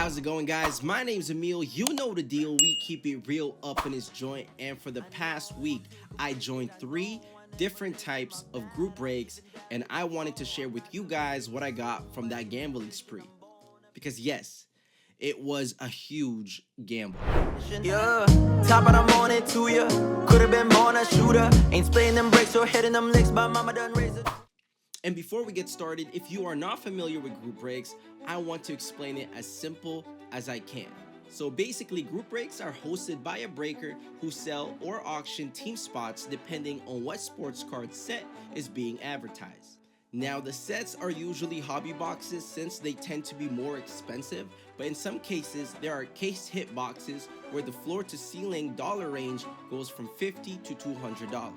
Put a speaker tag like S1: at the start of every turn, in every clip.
S1: How's it going, guys? My name's Emil. You know the deal. We keep it real up in this joint. And for the past week, I joined 3 different types of group breaks, and I wanted to share with you guys what I got from that gambling spree. Because yes, it was a huge gamble.
S2: Yeah, top of the morning to ya. Could have been born a shooter. Ain't splitting them bricks or hitting them licks, but mama done raised it.
S1: And before we get started, if you are not familiar with group breaks, I want to explain it as simple as I can. So basically, group breaks are hosted by a breaker who sell or auction team spots depending on what sports card set is being advertised. Now, the sets are usually hobby boxes since they tend to be more expensive, but in some cases, there are case hit boxes where the floor to ceiling dollar range goes from $50 to $200.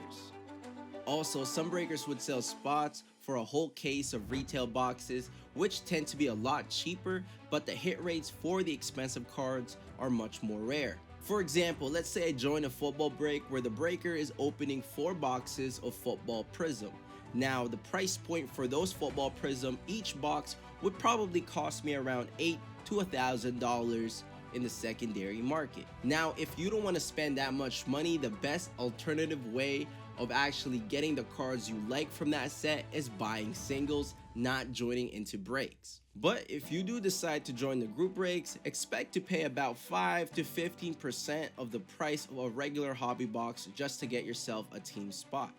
S1: Also, some breakers would sell spots for a whole case of retail boxes, which tend to be a lot cheaper, but the hit rates for the expensive cards are much more rare. For example, let's say I join a football break where the breaker is opening 4 boxes of football prism. Now, the price point for those football prism, each box would probably cost me around $800 to $1,000 in the secondary market. Now, if you don't want to spend that much money, the best alternative way of actually getting the cards you like from that set is buying singles, not joining into breaks. But if you do decide to join the group breaks, expect to pay about 5 to 15% of the price of a regular hobby box just to get yourself a team spot.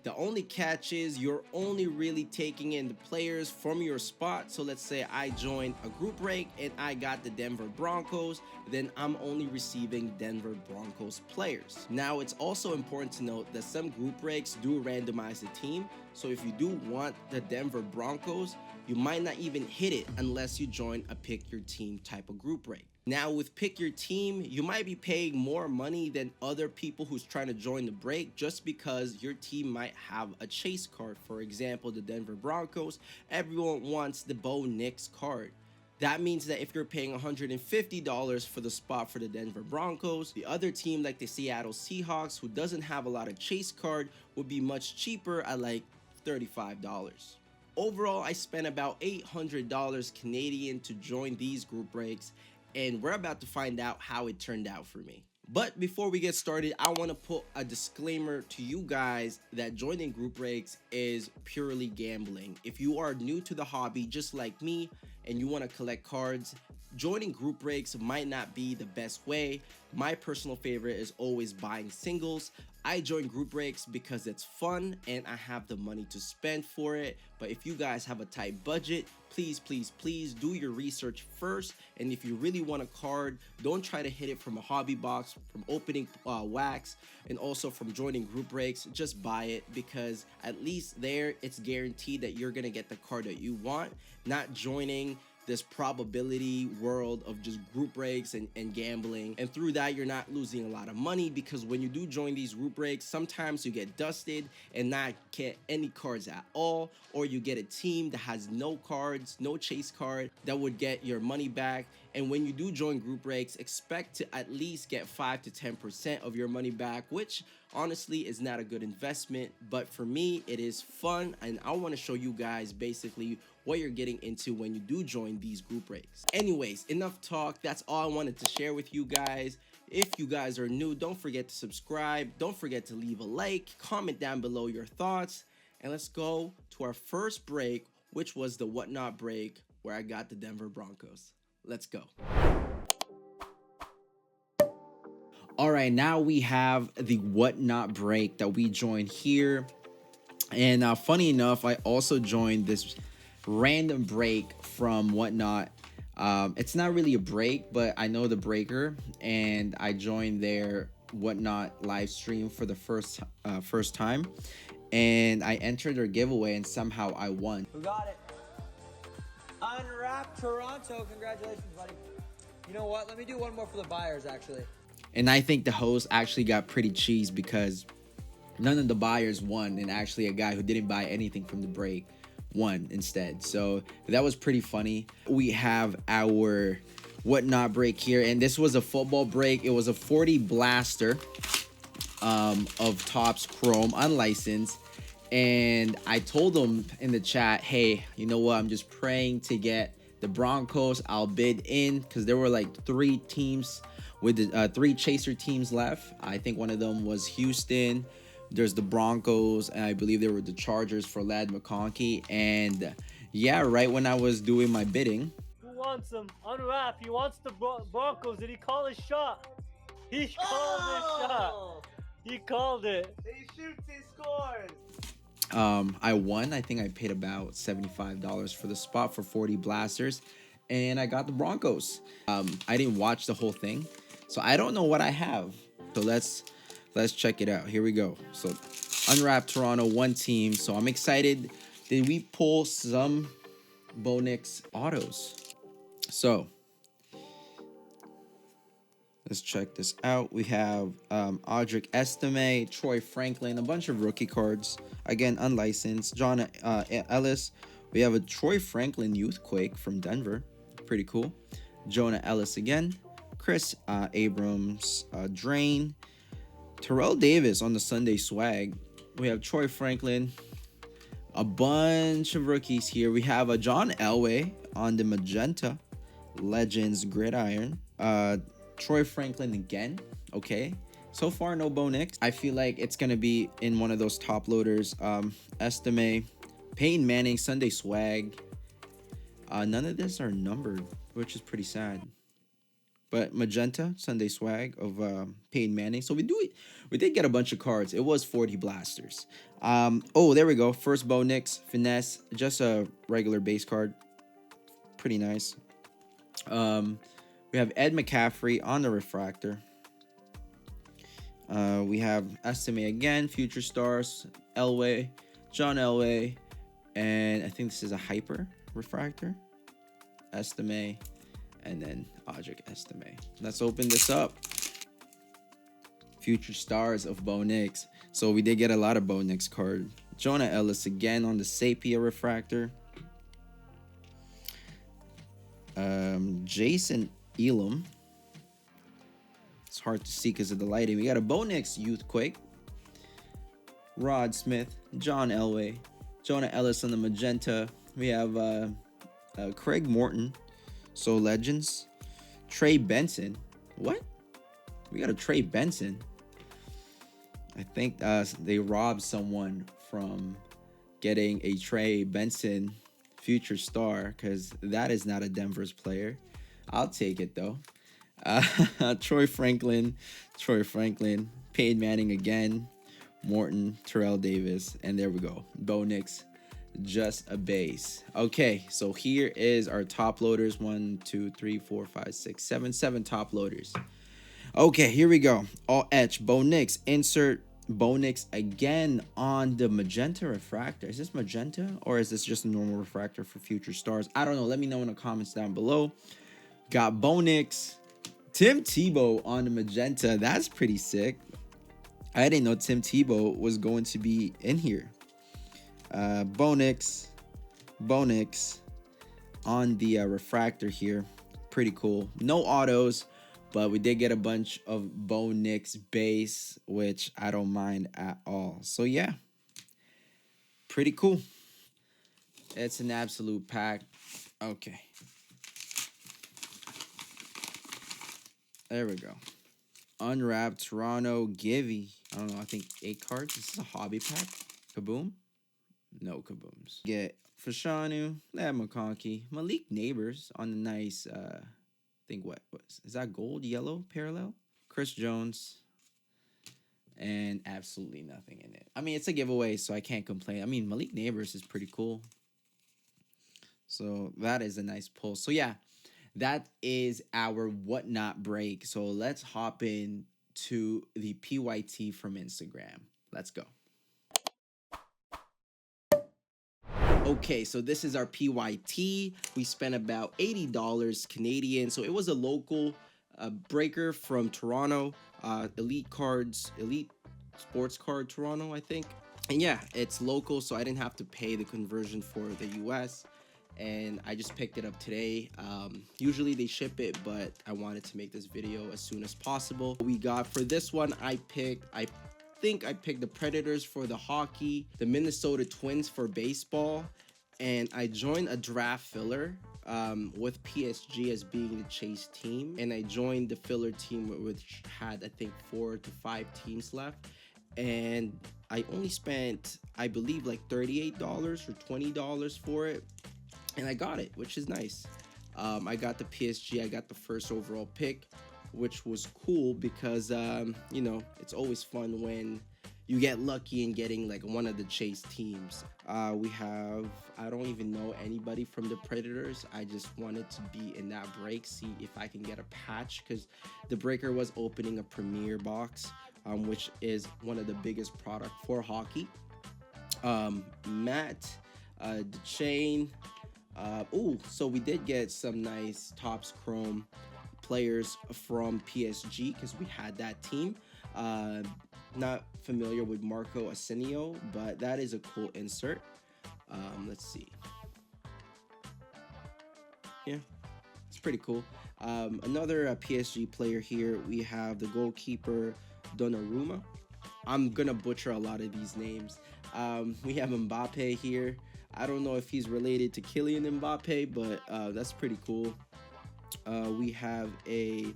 S1: The only catch is you're only really taking in the players from your spot. So let's say I joined a group break and I got the Denver Broncos, then I'm only receiving Denver Broncos players. Now, it's also important to note that some group breaks do randomize the team. So if you do want the Denver Broncos, you might not even hit it unless you join a pick your team type of group break. Now, with pick your team, you might be paying more money than other people who's trying to join the break just because your team might have a chase card. For example, the Denver Broncos, everyone wants the Bo Nix card. That means that if you're paying $150 for the spot for the Denver Broncos, the other team like the Seattle Seahawks, who doesn't have a lot of chase card, would be much cheaper at like $35. Overall, I spent about $800 Canadian to join these group breaks, and we're about to find out how it turned out for me. But before we get started, I want to put a disclaimer to you guys that joining group breaks is purely gambling. If you are new to the hobby, just like me, and you want to collect cards, joining group breaks might not be the best way. My personal favorite is always buying singles. I join group breaks because it's fun and I have the money to spend for it. But if you guys have a tight budget, please do your research first. And if you really want a card, don't try to hit it from a hobby box, from opening wax, and also from joining group breaks. Just buy it, because at least there it's guaranteed that you're gonna get the card that you want, not joining this probability world of just group breaks and gambling. And through that, you're not losing a lot of money, because when you do join these group breaks, sometimes you get dusted and not get any cards at all, or you get a team that has no cards, no chase card, that would get your money back. And when you do join group breaks, expect to at least get 5 to 10% of your money back, which honestly is not a good investment. But for me, it is fun, and I want to show you guys basically what you're getting into when you do join these group breaks. Anyways, enough talk. That's all I wanted to share with you guys. If you guys are new, don't forget to subscribe. Don't forget to leave a like, comment down below your thoughts, and let's go to our first break, which was the Whatnot break where I got the Denver Broncos. Let's go. All right, now we have the Whatnot break that we joined here. And funny enough, I also joined this random break from Whatnot. It's not really a break, but I know the breaker, and I joined their Whatnot live stream for the first time, and I entered their giveaway, and somehow I won.
S2: Who got it? Unwrap Toronto. Congratulations, buddy. You know what? Let me do one more for the buyers, actually.
S1: And I think the host actually got pretty cheesed because none of the buyers won, and actually a guy who didn't buy anything from the break won instead. So that was pretty funny. We have our Whatnot break here, and this was a football break. It was a 40 blaster of Topps Chrome unlicensed, and I told them in the chat, hey, you know what, I'm just praying to get The Broncos, I'll bid in because there were like 3 teams with the 3 chaser teams left. I think one of them was Houston. There's the Broncos, and I believe there were the Chargers for Ladd McConkey. And yeah, right when I was doing my bidding.
S3: Who wants him? Unwrap. He wants the Broncos. Did he call his shot? He called his shot. He called it.
S4: He shoots, he scores.
S1: I won. I think I paid about $75 for the spot for 40 blasters, and I got the Broncos. I didn't watch the whole thing, so I don't know what I have. So let's check it out. Here we go. So unwrap Toronto, 1 team. So I'm excited. Did we pull some Bo Nix autos? So let's check this out. We have Audric Estime, Troy Franklin, a bunch of rookie cards. Again, unlicensed. John Ellis. We have a Troy Franklin Youthquake from Denver. Pretty cool. Jonah Ellis again. Chris Abrams, Drain. Terrell Davis on the Sunday swag. We have Troy Franklin. A bunch of rookies here. We have a John Elway on the Magenta Legends Gridiron. Troy Franklin again. Okay. So far, no Bo Nix. I feel like it's going to be in one of those top loaders. Estime, Peyton Manning, Sunday swag. None of this are numbered, which is pretty sad. But Magenta, Sunday swag of Peyton Manning. So we did get a bunch of cards. It was 40 blasters. Oh, there we go. First Bo Nix, Finesse. Just a regular base card. Pretty nice. We have Ed McCaffrey on the refractor. We have Estime again, Future Stars, Elway, John Elway, and I think this is a hyper refractor. Estime, and then Audric Estime. Let's open this up. Future Stars of Bo Nix. So we did get a lot of Bo Nix card. Jonah Ellis again on the Sapia refractor. Jason Elam. It's hard to see because of the lighting. We got a Bo Nix Youthquake. Rod Smith, John Elway, Jonah Ellis on the Magenta. We have Craig Morton, So Legends. Trey Benson. What? We got a Trey Benson. I think they robbed someone from getting a Trey Benson Future Star because that is not a Denver's player. I'll take it though. Troy Franklin, Peyton Manning again, Morton, Terrell Davis, and there we go. Bo Nix, just a base. Okay, so here is our top loaders. 1, 2, 3, 4, 5, 6, 7. 7 top loaders. Okay, here we go. All etch. Bo Nix. Insert Bo Nix again on the Magenta refractor. Is this Magenta or is this just a normal refractor for Future Stars? I don't know. Let me know in the comments down below. Got Bo Nix. Tim Tebow on the Magenta. That's pretty sick. I didn't know Tim Tebow was going to be in here. Bo Nix on the refractor here. Pretty cool. No autos, but we did get a bunch of Bo Nix base, which I don't mind at all. So yeah, pretty cool. It's an absolute pack. Okay. There we go. Unwrapped Toronto Givey. I don't know. I think 8 cards. This is a hobby pack. Kaboom. No kabooms. Get Fashanu, Ladd McConkey, Malik Neighbors on the nice, I think what is that, gold, yellow parallel? Chris Jones, and absolutely nothing in it. I mean, it's a giveaway, so I can't complain. I mean, Malik Neighbors is pretty cool. So that is a nice pull. So yeah, that is our whatnot break. So let's hop in to the PYT from Instagram. Let's go. Okay, so this is our PYT. We spent about $80 Canadian. So it was a local breaker from Toronto, Elite Sports Card Toronto, I think. And yeah, it's local, so I didn't have to pay the conversion for the US. And I just picked it up today. Usually they ship it, but I wanted to make this video as soon as possible. We got for this one, I think I picked the Predators for the hockey, the Minnesota Twins for baseball, and I joined a draft filler with PSG as being the chase team, and I joined the filler team, which had I think 4 to 5 teams left, and I only spent, I believe, like $38 or $20 for it, and I got it, which is nice. I got the PSG, I got the first overall pick, which was cool because you know, it's always fun when you get lucky in getting like one of the chase teams. We have, I don't even know anybody from the Predators. I just wanted to be in that break, see if I can get a patch, because the breaker was opening a premier box, which is one of the biggest product for hockey. Matt, the chain. So we did get some nice Topps Chrome players from PSG because we had that team. Not familiar with Marco Asensio, but that is a cool insert. Let's see. Yeah, it's pretty cool. Another PSG player here. We have the goalkeeper Donnarumma. I'm gonna butcher a lot of these names. We have Mbappe here. I don't know if he's related to Kylian Mbappe, but that's pretty cool. We have a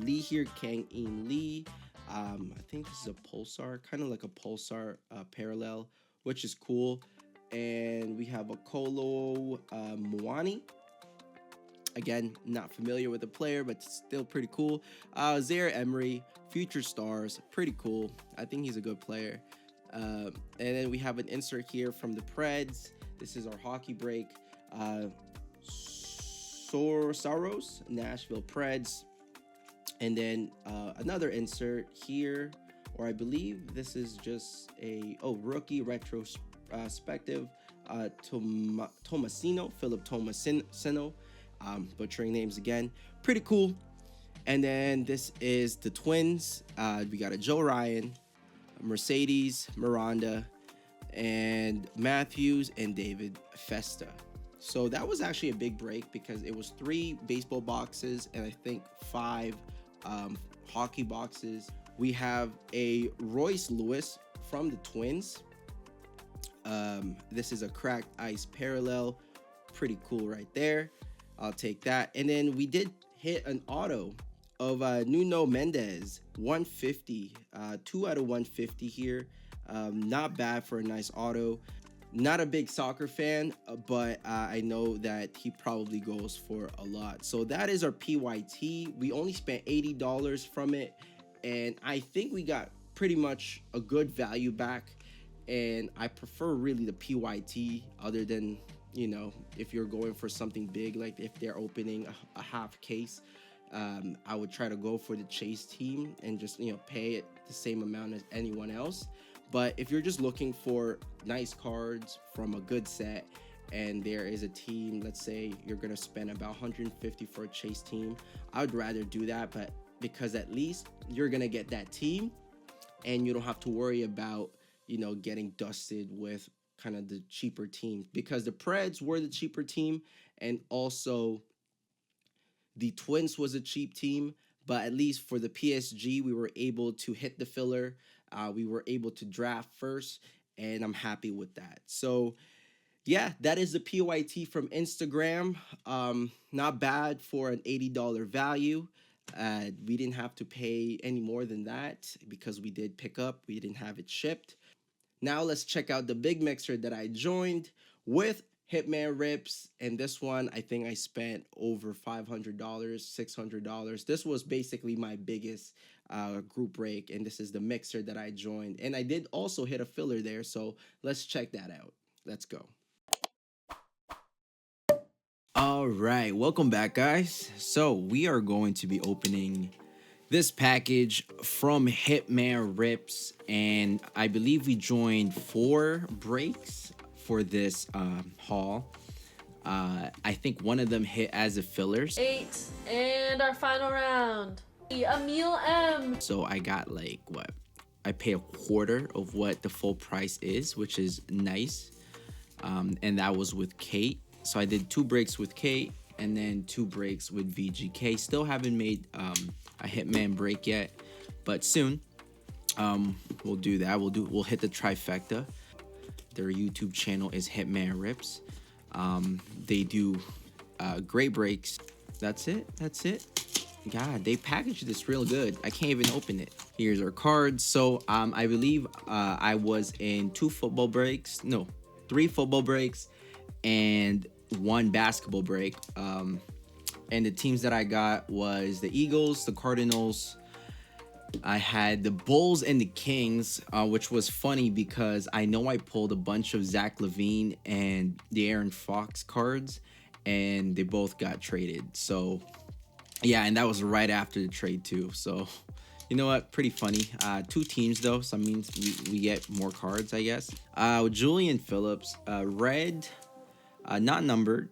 S1: Lee here, Kang-in Lee. I think this is a Pulsar, kind of like a Pulsar parallel, which is cool. And we have a Kolo Muani. Again, not familiar with the player, but still pretty cool. Zaire Emery, Future Stars, pretty cool. I think he's a good player. And then we have an insert here from the Preds. This is our hockey break. Soros, Nashville Preds. And then another insert here, or I believe this is just a rookie retrospective. Tomasino, Philip Tomasino. Butchering names again. Pretty cool. And then this is the Twins. We got a Joe Ryan, Mercedes, Miranda, and Matthews, and David Festa. So that was actually a big break because it was 3 baseball boxes and I think 5 hockey boxes. We have a Royce Lewis from the Twins. This is a cracked ice parallel. Pretty cool right there. I'll take that. And then we did hit an auto of Nuno Mendes, 150. 2 out of 150 here. Not bad for a nice auto. Not a big soccer fan, but I know that he probably goes for a lot. So that is our PYT. We only spent $80 from it, and I think we got pretty much a good value back. And I prefer really the PYT, other than, you know, if you're going for something big, like if they're opening a half case, I would try to go for the chase team and just, you know, pay it the same amount as anyone else. But if you're just looking for nice cards from a good set, and there is a team, let's say you're gonna spend about $150 for a chase team, I would rather do that, but because at least you're gonna get that team and you don't have to worry about, you know, getting dusted with kind of the cheaper team, because the Preds were the cheaper team, and also the Twins was a cheap team. But at least for the PSG, we were able to hit the filler. We were able to draft first, and I'm happy with that. So yeah, that is the PYT from Instagram. Not bad for an $80 value. We didn't have to pay any more than that because we did pick up. We didn't have it shipped. Now let's check out the big mixer that I joined with Hitman Rips, and this one I think I spent over $500, $600. This was basically my biggest group break, and this is the mixer that I joined, and I did also hit a filler there, so let's check that out. Let's go. All right, welcome back, guys. So we are going to be opening this package from Hitman Rips, and I believe we joined 4 breaks for this haul. I think one of them hit as a fillers.
S5: 8, and our final round. Emil M.
S1: So I got like what? I pay a quarter of what the full price is, which is nice. And that was with Kate. So I did 2 breaks with Kate and then 2 breaks with VGK. Still haven't made a Hitman break yet, but soon we'll do that. We'll hit the trifecta. Their YouTube channel is Hitman Rips. They do great breaks. That's it. God, they packaged this real good. I can't even open it. Here's our cards. So I believe I was in 3 football breaks and 1 basketball break. And the teams that I got was the Eagles, the Cardinals. I had the Bulls and the Kings, which was funny because I know I pulled a bunch of Zach LaVine and the Aaron Fox cards, and they both got traded. So yeah, and that was right after the trade too. So you know what? Pretty funny. 2 teams though, so that means we get more cards, I guess. Julian Phillips, red, not numbered,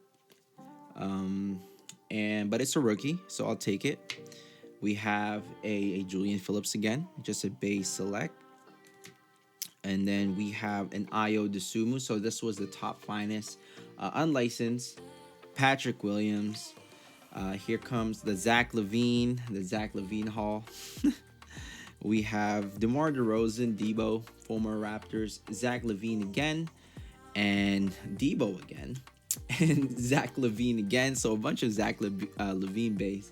S1: but it's a rookie, so I'll take it. We have a Julian Phillips again, just a base select. And then we have an Ayo Dosunmu. So this was the top finest, unlicensed. Patrick Williams. Here comes the Zach LaVine haul. We have DeMar DeRozan, Debo, former Raptors, Zach LaVine again, and Debo again, and Zach LaVine again. So a bunch of Zach LaVine base.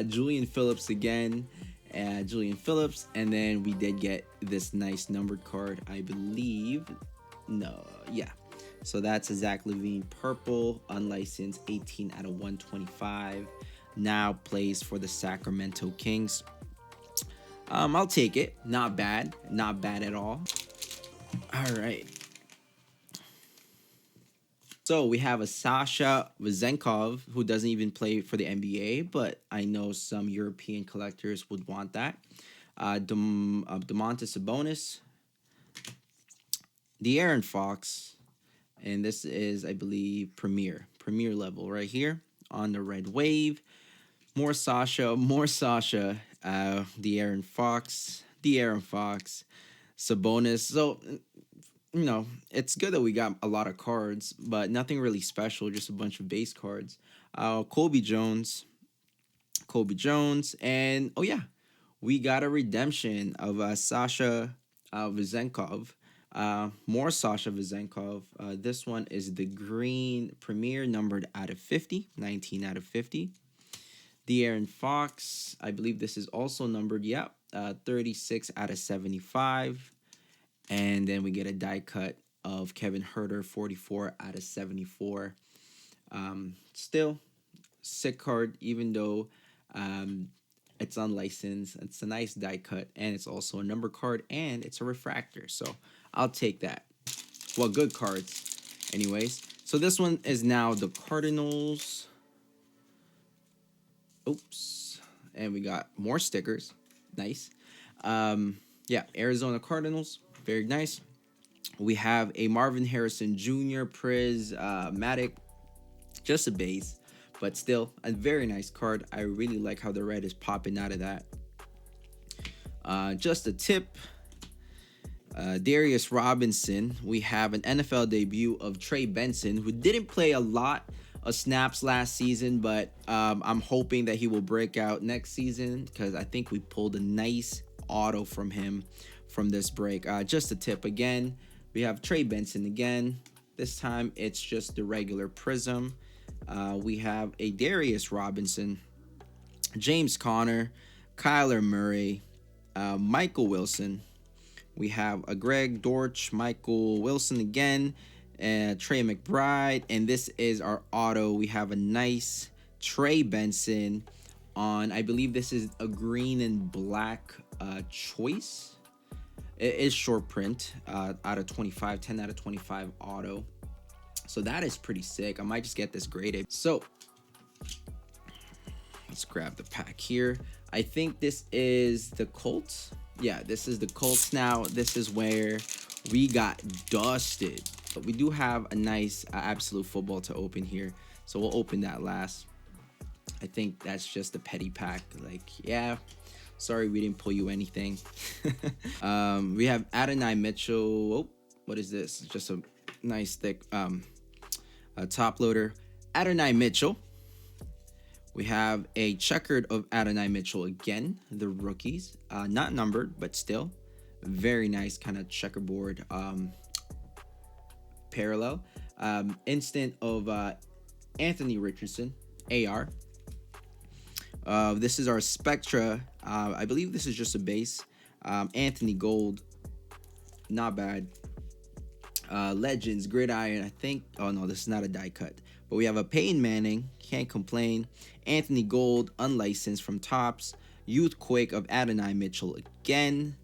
S1: Julian Phillips again, and then we did get this nice numbered card, I believe. So that's a Zach LaVine purple, unlicensed, 18 out of 125. Now plays for the Sacramento Kings. I'll take it. Not bad at all. All right. So we have a Sasha Vezenkov, who doesn't even play for the NBA, but I know some European collectors would want that. Domantas Sabonis, the Aaron Fox, and this is, I believe, Premier level right here on the red wave. More Sasha, the Aaron Fox, Sabonis. So, you know, it's good that we got a lot of cards, but nothing really special, just a bunch of base cards. Kobe Jones, and oh yeah, we got a redemption of Sasha Vezenkov. More Sasha Vezenkov. This one is the green Premier, numbered out of 50, 19 out of 50. The Aaron Fox, I believe this is also numbered, 36 out of 75. And then we get a die cut of Kevin Huerter, 44 out of 74. Still, sick card, even though it's unlicensed. It's a nice die cut, and it's also a number card, and it's a refractor. So I'll take that. Well, good cards. Anyways, so this one is now the Cardinals. Oops. And we got more stickers. Nice. Arizona Cardinals. Very nice. We have a Marvin Harrison Jr. Prismatic. Just a base, but still a very nice card. I really like how the red is popping out of that. Just a tip. Darius Robinson. We have an NFL debut of Trey Benson, who didn't play a lot of snaps last season, but I'm hoping that he will break out next season, because I think we pulled a nice auto from him from this break. Just a tip again. We have Trey Benson again. This time it's just the regular prism. We have a Darius Robinson, James Conner, Kyler Murray, Michael Wilson. We have a Greg Dortch, Michael Wilson again, Trey McBride, and this is our auto. We have a nice Trey Benson on, I believe this is a green and black choice. It is short print, out of 25, 10 out of 25 auto. So that is pretty sick. I might just get this graded. So let's grab the pack here. I think this is the Colts. Yeah, this is the Colts. Now, this is where we got dusted. But we do have a nice absolute football to open here. So we'll open that last. I think that's just a petty pack. Like, yeah, sorry we didn't pull you anything. We have Adonai Mitchell. Oh, what is this? Just a nice thick top loader. Adonai Mitchell. We have a checkered of Adonai Mitchell again, the rookies. Not numbered, but still very nice kind of checkerboard parallel. Instant of Anthony Richardson, AR. This is our Spectra. I believe this is just a base. Anthony Gold, not bad. Legends, Gridiron, I think. Oh no, this is not a die cut. But we have a Peyton Manning, can't complain. Anthony Gold, unlicensed from Topps. Youth Quake of Adonai Mitchell again.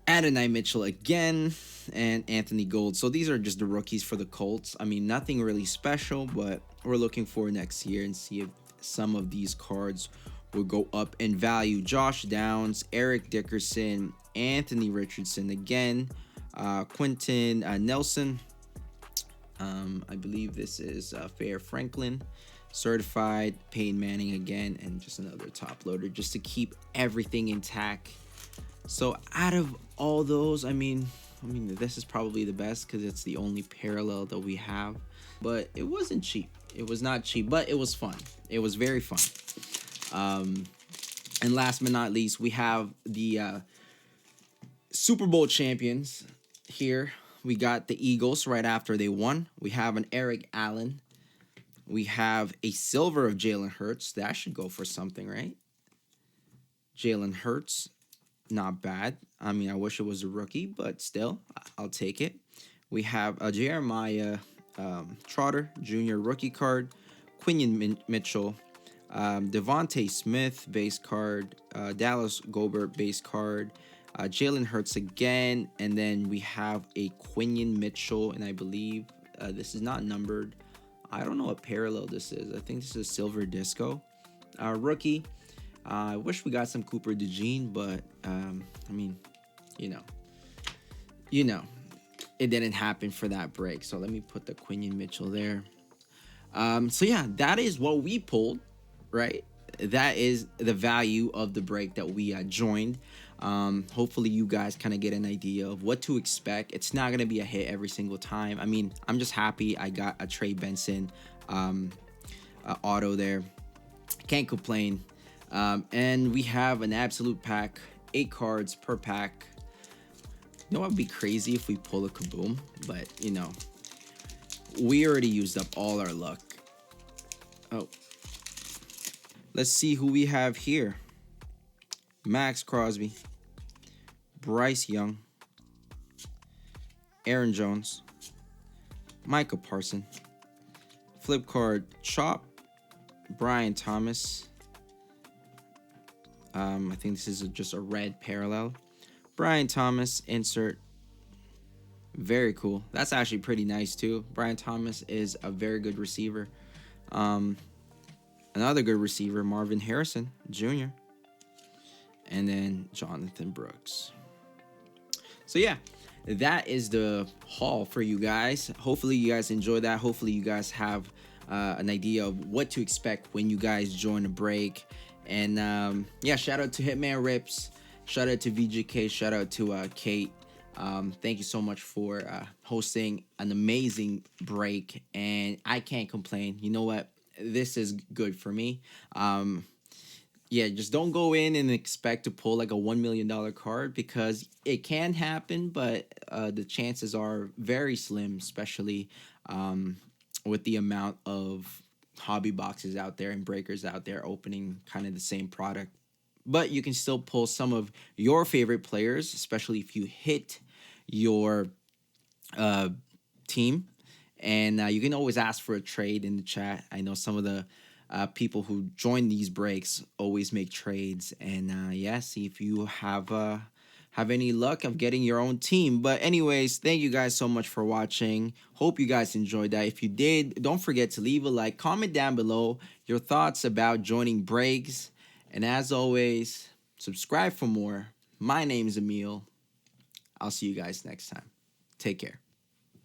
S1: Adonai Mitchell again. And Anthony Gold. So these are just the rookies for the Colts. I mean, nothing really special, but we're looking for next year and see if some of these cards will go up in value. Josh Downs, Eric Dickerson, Anthony Richardson again. Quentin Nelson. I believe this is Fair Franklin. Certified. Peyton Manning again. And just another top loader just to keep everything intact. So out of all those, I mean, this is probably the best because it's the only parallel that we have. But it wasn't cheap. It was not cheap, but it was fun. It was very fun. And last but not least, we have the Super Bowl champions here. We got the Eagles right after they won. We have an Eric Allen. We have a silver of Jalen Hurts. That should go for something, right? Jalen Hurts, not bad. I mean, I wish it was a rookie, but still, I'll take it. We have a Jeremiah Trotter Jr. rookie card. Quinion Mitchell. Devontae Smith base card. Dallas Goedert base card. Jalen Hurts again. And then we have a Quinion Mitchell. And I believe this is not numbered. I don't know what parallel this is. I think this is Silver Disco. Rookie. I wish we got some Cooper DeJean, but I mean, you know, it didn't happen for that break. So let me put the Quinion Mitchell there. So yeah, that is what we pulled, right? That is the value of the break that we joined. Hopefully you guys kind of get an idea of what to expect. It's not going to be a hit every single time. I mean, I'm just happy I got a Trey Benson auto there. Can't complain. And we have an absolute pack, 8 cards per pack. You know what would be crazy if we pull a Kaboom? But, you know, we already used up all our luck. Oh. Let's see who we have here. Max Crosby. Bryce Young. Aaron Jones. Micah Parson. Flip card, Chop. Brian Thomas. I think this is just a red parallel. Brian Thomas, insert. Very cool. That's actually pretty nice too. Brian Thomas is a very good receiver. Another good receiver, Marvin Harrison Jr. And then Jonathan Brooks. So yeah, that is the haul for you guys. Hopefully you guys enjoy that. Hopefully you guys have an idea of what to expect when you guys join a break. And yeah, shout out to Hitman Rips, shout out to VGK, shout out to Kate. Thank you so much for hosting an amazing break, and I can't complain. You know what? This is good for me. Yeah, just don't go in and expect to pull like a $1 million card, because it can happen, but the chances are very slim, especially with the amount of hobby boxes out there and breakers out there opening kind of the same product. But you can still pull some of your favorite players, especially if you hit your team. And you can always ask for a trade in the chat. I know some of the people who join these breaks always make trades. And yeah, see if you have any luck of getting your own team. But anyways, thank you guys so much for watching. Hope you guys enjoyed that. If you did, don't forget to leave a like, comment down below your thoughts about joining breaks. And as always, subscribe for more. My name's Emil. I'll see you guys next time. Take care.